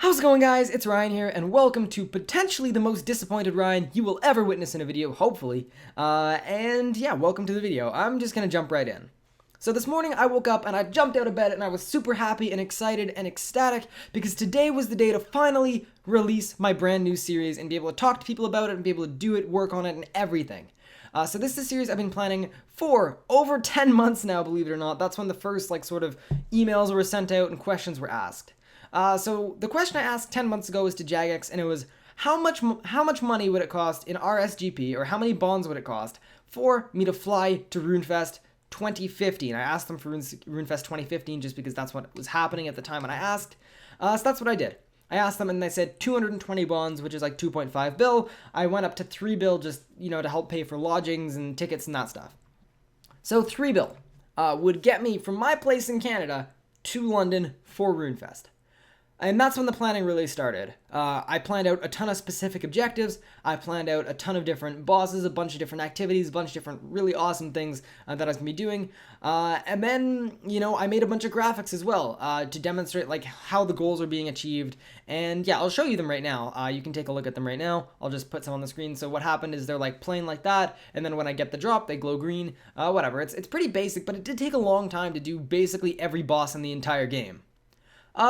How's it going, guys? It's Ryan here, and welcome to potentially the most disappointed Ryan you will ever witness in a video, hopefully. And yeah, welcome to the video. I'm just gonna jump right in. So this morning I woke up and I jumped out of bed and I was super happy and excited and ecstatic because today was the day to finally release my brand new series and be able to talk to people about it and be able to do it, work on it, and everything. So this is a series I've been planning for over 10 months now, believe it or not. That's when the first sort of emails were sent out and questions were asked. So the question I asked 10 months ago was to Jagex, and it was how much money would it cost in RSGP, or how many bonds would it cost for me to fly to Runefest 2015? I asked them for Runefest 2015 just because that's what was happening at the time when I asked. So that's what I did. I asked them and they said 220 bonds, which is like 2.5 bill. I went up to 3 bill just, to help pay for lodgings and tickets and that stuff. So 3 bill would get me from my place in Canada to London for Runefest. And that's when the planning really started. I planned out a ton of specific objectives. I planned out a ton of different bosses, a bunch of different activities, a bunch of different really awesome things that I was going to be doing. And then, I made a bunch of graphics as well to demonstrate how the goals are being achieved. And yeah, I'll show you them right now. You can take a look at them right now. I'll just put some on the screen. So what happened is they're playing like that. And then when I get the drop, they glow green. Whatever. It's pretty basic, but it did take a long time to do basically every boss in the entire game.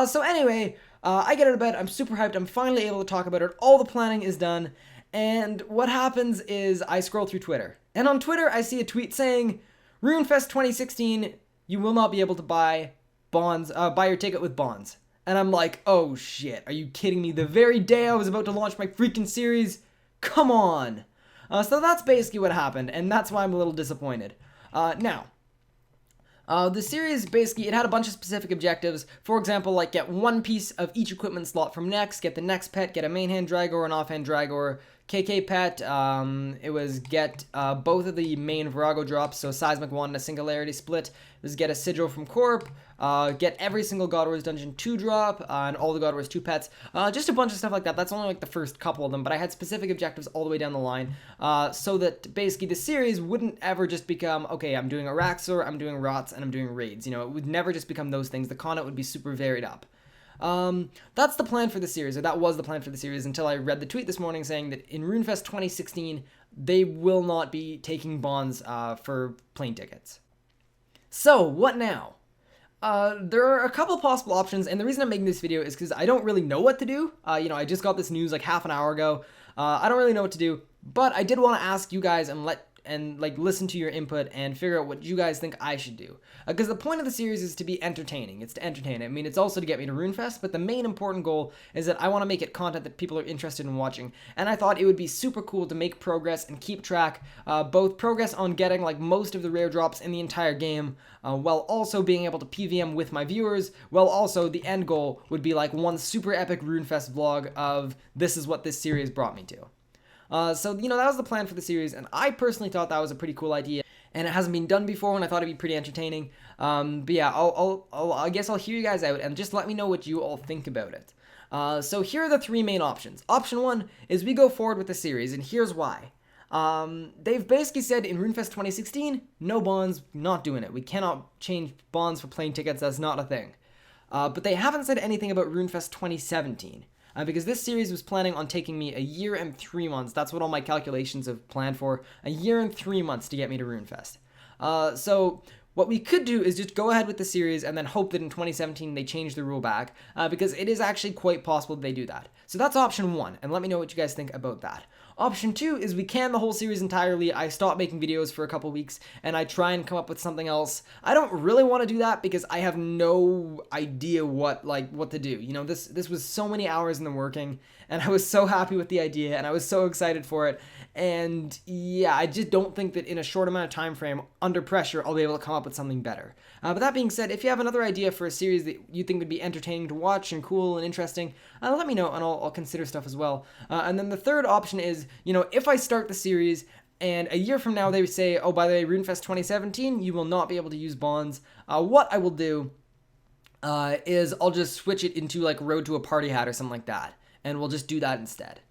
So anyway, I get out of bed, I'm super hyped, I'm finally able to talk about it, all the planning is done, and what happens is I scroll through Twitter. And on Twitter, I see a tweet saying, Runefest 2016, you will not be able to buy your ticket with bonds. And I'm like, oh shit, are you kidding me? The very day I was about to launch my freaking series? Come on! So that's basically what happened, and that's why I'm a little disappointed. Now, the series, basically, it had a bunch of specific objectives. For example, get one piece of each equipment slot from Nex, get the Nex pet, get a main hand Dragor, an offhand Dragor, KK pet. It was get both of the main Virago drops, so Seismic Wand and a Singularity Split. It was get a Sigil from Corp, get every single God Wars Dungeon 2-drop, and all the God Wars 2 pets. Just a bunch of stuff like that. That's only the first couple of them, but I had specific objectives all the way down the line, so that basically the series wouldn't ever just become, okay, I'm doing Araxor, I'm doing Rots, and I'm doing Raids. It would never just become those things. The content would be super varied up. That's the plan for the series, or that was the plan for the series until I read the tweet this morning saying that in Runefest 2016, they will not be taking bonds for plane tickets. So, what now? There are a couple possible options, and the reason I'm making this video is because I don't really know what to do. I just got this news half an hour ago. I don't really know what to do, but I did want to ask you guys and listen to your input and figure out what you guys think I should do. Because the point of the series is to be entertaining. It's to entertain. I mean, it's also to get me to Runefest, but the main important goal is that I want to make it content that people are interested in watching. And I thought it would be super cool to make progress and keep track, both progress on getting most of the rare drops in the entire game, while also being able to PVM with my viewers, while also the end goal would be one super epic Runefest vlog of this is what this series brought me to. So, that was the plan for the series, and I personally thought that was a pretty cool idea, and it hasn't been done before, and I thought it'd be pretty entertaining. But yeah, I guess I'll hear you guys out, and just let me know what you all think about it. So here are the 3 main options. Option 1 is we go forward with the series, and here's why. They've basically said in Runefest 2016, no bonds, not doing it. We cannot change bonds for plane tickets, that's not a thing. But they haven't said anything about Runefest 2017. Because this series was planning on taking me a year and 3 months. That's what all my calculations have planned for. A year and 3 months to get me to Runefest. So what we could do is just go ahead with the series and then hope that in 2017 they change the rule back. Because it is actually quite possible that they do that. So that's option 1. And let me know what you guys think about that. Option 2 is we can the whole series entirely. I stop making videos for a couple weeks and I try and come up with something else. I don't really want to do that because I have no idea what to do. This was so many hours in the working, and I was so happy with the idea and I was so excited for it. And yeah, I just don't think that in a short amount of time frame, under pressure, I'll be able to come up with something better. But that being said, if you have another idea for a series that you think would be entertaining to watch and cool and interesting, let me know and I'll consider stuff as well. And then the third option is, if I start the series and a year from now they say, oh, by the way, Runefest 2017, you will not be able to use bonds, what I will do is I'll just switch it into Road to a Party Hat or something like that, and we'll just do that instead.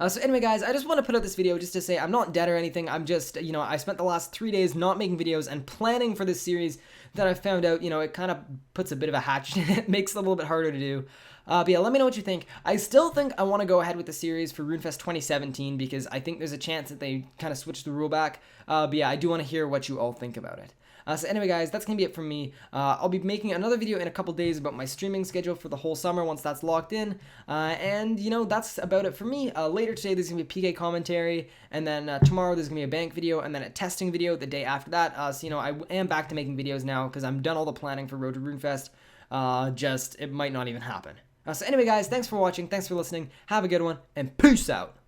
So anyway, guys, I just want to put out this video just to say I'm not dead or anything. I'm just, I spent the last 3 days not making videos and planning for this series that I found out, it kind of puts a bit of a hatch in it, makes it a little bit harder to do. But yeah, let me know what you think. I still think I want to go ahead with the series for Runefest 2017 because I think there's a chance that they kind of switch the rule back. But yeah, I do want to hear what you all think about it. So anyway, guys, that's going to be it from me. I'll be making another video in a couple days about my streaming schedule for the whole summer once that's locked in. And, you know, that's about it for me. Later today, there's going to be a Pker commentary. And then tomorrow, there's going to be a bank video. And then a testing video the day after that. So, you know, I am back to making videos now because I'm done all the planning for Road to Runefest. It might not even happen. So anyway, guys, thanks for watching. Thanks for listening. Have a good one. And peace out.